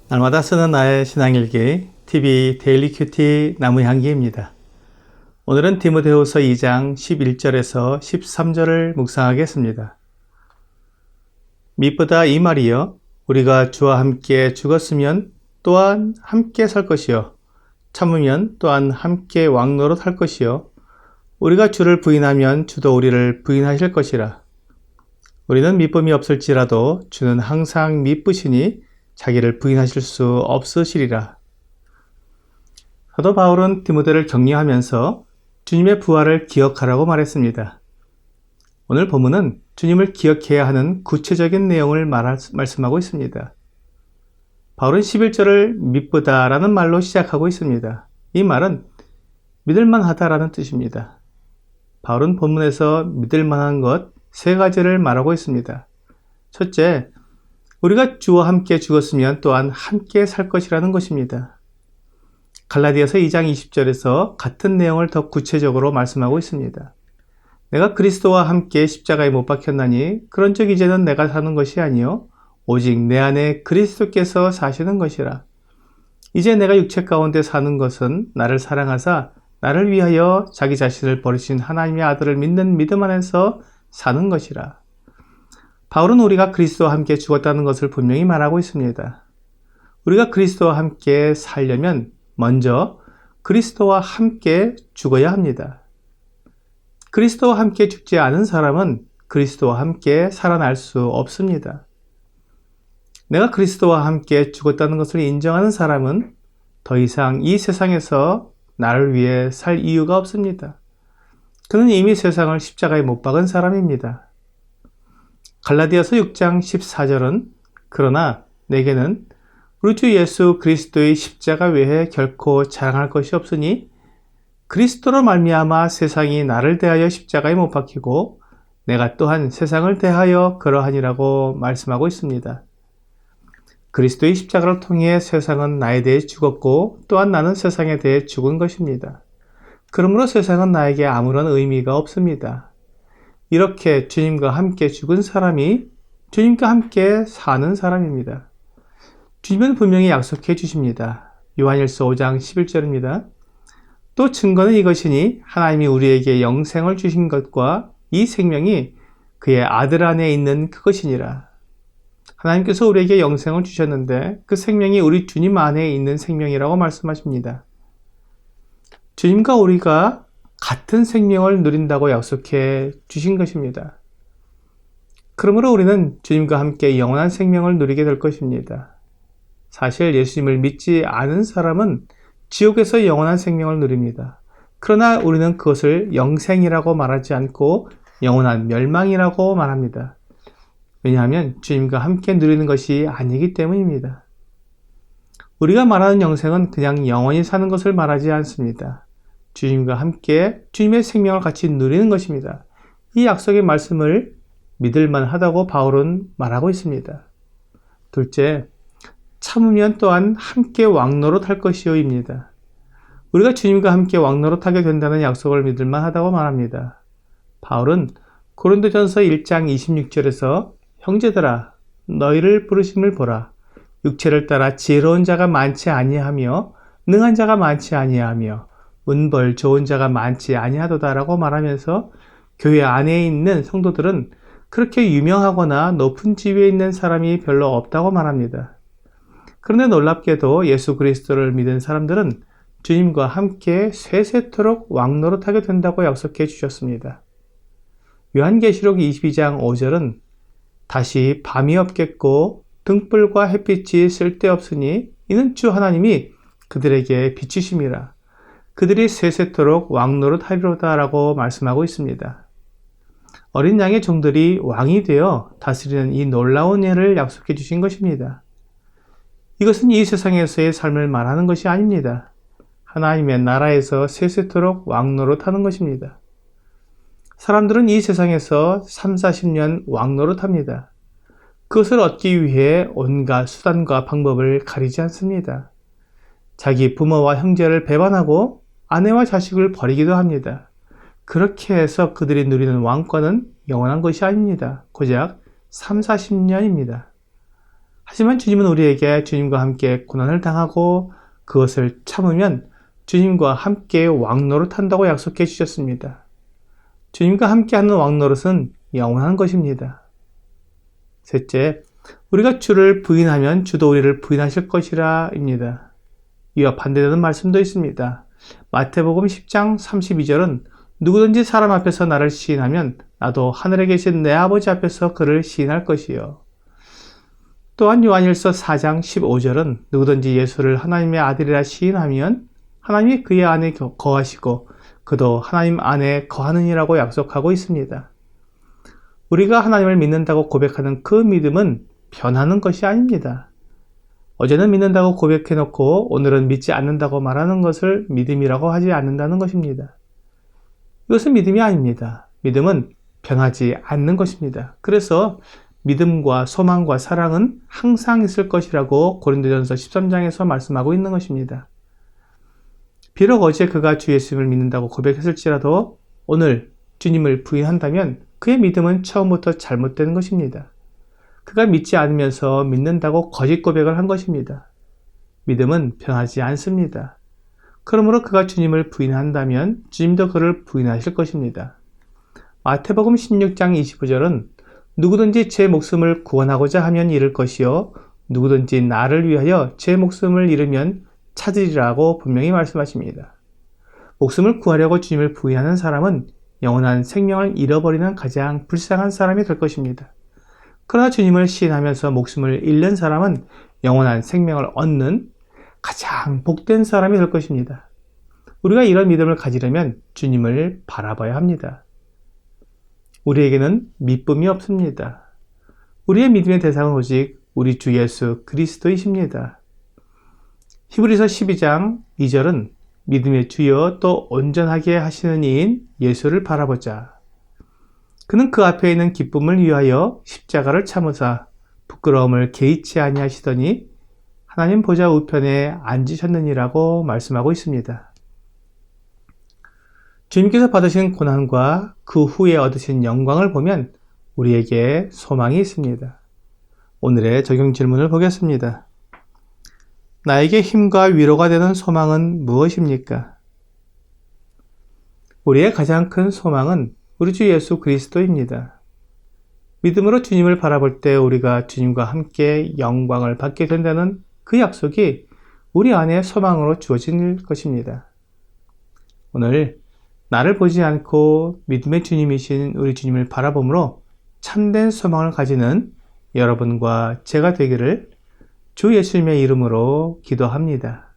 날마다 쓰는 나의 신앙일기 TV 데일리 큐티 나무향기입니다. 오늘은 디모데후서 2장 11절에서 13절을 묵상하겠습니다. 미쁘다 이 말이여, 우리가 주와 함께 죽었으면 또한 함께 살 것이요, 참으면 또한 함께 왕노릇 할 것이요, 우리가 주를 부인하면 주도 우리를 부인하실 것이라. 우리는 미쁨이 없을지라도 주는 항상 미쁘시니 자기를 부인하실 수 없으시리라. 사도 바울은 디모데를 격려하면서 주님의 부활을 기억하라고 말했습니다. 오늘 본문은 주님을 기억해야 하는 구체적인 내용을 말씀하고 있습니다. 바울은 11절을 미쁘다라는 말로 시작하고 있습니다. 이 말은 믿을만하다라는 뜻입니다. 바울은 본문에서 믿을만한 것 세 가지를 말하고 있습니다. 첫째, 우리가 주와 함께 죽었으면 또한 함께 살 것이라는 것입니다. 갈라디아서 2장 20절에서 같은 내용을 더 구체적으로 말씀하고 있습니다. 내가 그리스도와 함께 십자가에 못 박혔나니 그런즉 이제는 내가 사는 것이 아니요 오직 내 안에 그리스도께서 사시는 것이라. 이제 내가 육체 가운데 사는 것은 나를 사랑하사 나를 위하여 자기 자신을 버리신 하나님의 아들을 믿는 믿음 안에서 사는 것이라. 바울은 우리가 그리스도와 함께 죽었다는 것을 분명히 말하고 있습니다. 우리가 그리스도와 함께 살려면 먼저 그리스도와 함께 죽어야 합니다. 그리스도와 함께 죽지 않은 사람은 그리스도와 함께 살아날 수 없습니다. 내가 그리스도와 함께 죽었다는 것을 인정하는 사람은 더 이상 이 세상에서 나를 위해 살 이유가 없습니다. 그는 이미 세상을 십자가에 못 박은 사람입니다. 갈라디아서 6장 14절은 그러나 내게는 우리 주 예수 그리스도의 십자가 외에 결코 자랑할 것이 없으니 그리스도로 말미암아 세상이 나를 대하여 십자가에 못 박히고 내가 또한 세상을 대하여 그러하니라고 말씀하고 있습니다. 그리스도의 십자가를 통해 세상은 나에 대해 죽었고 또한 나는 세상에 대해 죽은 것입니다. 그러므로 세상은 나에게 아무런 의미가 없습니다. 이렇게 주님과 함께 죽은 사람이 주님과 함께 사는 사람입니다. 주님은 분명히 약속해 주십니다. 요한일서 5장 11절입니다. 또 증거는 이것이니 하나님이 우리에게 영생을 주신 것과 이 생명이 그의 아들 안에 있는 그것이니라. 하나님께서 우리에게 영생을 주셨는데 그 생명이 우리 주님 안에 있는 생명이라고 말씀하십니다. 주님과 우리가 같은 생명을 누린다고 약속해 주신 것입니다. 그러므로 우리는 주님과 함께 영원한 생명을 누리게 될 것입니다. 사실 예수님을 믿지 않은 사람은 지옥에서 영원한 생명을 누립니다. 그러나 우리는 그것을 영생이라고 말하지 않고 영원한 멸망이라고 말합니다. 왜냐하면 주님과 함께 누리는 것이 아니기 때문입니다. 우리가 말하는 영생은 그냥 영원히 사는 것을 말하지 않습니다. 주님과 함께 주님의 생명을 같이 누리는 것입니다. 이 약속의 말씀을 믿을만 하다고 바울은 말하고 있습니다. 둘째, 참으면 또한 함께 왕노릇 할 것이요입니다. 우리가 주님과 함께 왕노릇하게 된다는 약속을 믿을만 하다고 말합니다. 바울은 고린도전서 1장 26절에서 형제들아 너희를 부르심을 보라. 육체를 따라 지혜로운 자가 많지 아니하며 능한 자가 많지 아니하며 은벌 좋은 자가 많지 아니하도다라고 말하면서 교회 안에 있는 성도들은 그렇게 유명하거나 높은 지위에 있는 사람이 별로 없다고 말합니다. 그런데 놀랍게도 예수 그리스도를 믿은 사람들은 주님과 함께 세세토록 왕노릇하게 된다고 약속해 주셨습니다. 요한계시록 22장 5절은 다시 밤이 없겠고 등불과 햇빛이 쓸데없으니 이는 주 하나님이 그들에게 비추심이라. 그들이 세세토록 왕노릇 하리로다 라고 말씀하고 있습니다. 어린 양의 종들이 왕이 되어 다스리는 이 놀라운 예를 약속해 주신 것입니다. 이것은 이 세상에서의 삶을 말하는 것이 아닙니다. 하나님의 나라에서 세세토록 왕노릇 하는 것입니다. 사람들은 이 세상에서 3, 40년 왕노릇 합니다. 그것을 얻기 위해 온갖 수단과 방법을 가리지 않습니다. 자기 부모와 형제를 배반하고 아내와 자식을 버리기도 합니다. 그렇게 해서 그들이 누리는 왕권은 영원한 것이 아닙니다. 고작 3, 40년입니다. 하지만 주님은 우리에게 주님과 함께 고난을 당하고 그것을 참으면 주님과 함께 왕노릇한다고 약속해 주셨습니다. 주님과 함께하는 왕노릇은 영원한 것입니다. 셋째, 우리가 주를 부인하면 주도 우리를 부인하실 것이라 입니다. 이와 반대되는 말씀도 있습니다. 마태복음 10장 32절은 누구든지 사람 앞에서 나를 시인하면 나도 하늘에 계신 내 아버지 앞에서 그를 시인할 것이요. 또한 요한일서 4장 15절은 누구든지 예수를 하나님의 아들이라 시인하면 하나님이 그의 안에 거하시고 그도 하나님 안에 거하느니라고 약속하고 있습니다. 우리가 하나님을 믿는다고 고백하는 그 믿음은 변하는 것이 아닙니다. 어제는 믿는다고 고백해놓고 오늘은 믿지 않는다고 말하는 것을 믿음이라고 하지 않는다는 것입니다. 이것은 믿음이 아닙니다. 믿음은 변하지 않는 것입니다. 그래서 믿음과 소망과 사랑은 항상 있을 것이라고 고린도전서 13장에서 말씀하고 있는 것입니다. 비록 어제 그가 주 예수님을 믿는다고 고백했을지라도 오늘 주님을 부인한다면 그의 믿음은 처음부터 잘못된 것입니다. 그가 믿지 않으면서 믿는다고 거짓 고백을 한 것입니다. 믿음은 변하지 않습니다. 그러므로 그가 주님을 부인한다면 주님도 그를 부인하실 것입니다. 마태복음 16장 25절은 누구든지 제 목숨을 구원하고자 하면 잃을 것이요 누구든지 나를 위하여 제 목숨을 잃으면 찾으리라고 분명히 말씀하십니다. 목숨을 구하려고 주님을 부인하는 사람은 영원한 생명을 잃어버리는 가장 불쌍한 사람이 될 것입니다. 그러나 주님을 시인하면서 목숨을 잃는 사람은 영원한 생명을 얻는 가장 복된 사람이 될 것입니다. 우리가 이런 믿음을 가지려면 주님을 바라봐야 합니다. 우리에게는 믿음이 없습니다. 우리의 믿음의 대상은 오직 우리 주 예수 그리스도이십니다. 히브리서 12장 2절은 믿음의 주여 또 온전하게 하시는 이인 예수를 바라보자. 그는 그 앞에 있는 기쁨을 위하여 십자가를 참으사 부끄러움을 개의치 아니하시더니 하나님 보좌 우편에 앉으셨느니라고 말씀하고 있습니다. 주님께서 받으신 고난과 그 후에 얻으신 영광을 보면 우리에게 소망이 있습니다. 오늘의 적용 질문을 보겠습니다. 나에게 힘과 위로가 되는 소망은 무엇입니까? 우리의 가장 큰 소망은 우리 주 예수 그리스도입니다. 믿음으로 주님을 바라볼 때 우리가 주님과 함께 영광을 받게 된다는 그 약속이 우리 안에 소망으로 주어질 것입니다. 오늘 나를 보지 않고 믿음의 주님이신 우리 주님을 바라봄으로 참된 소망을 가지는 여러분과 제가 되기를 주 예수님의 이름으로 기도합니다.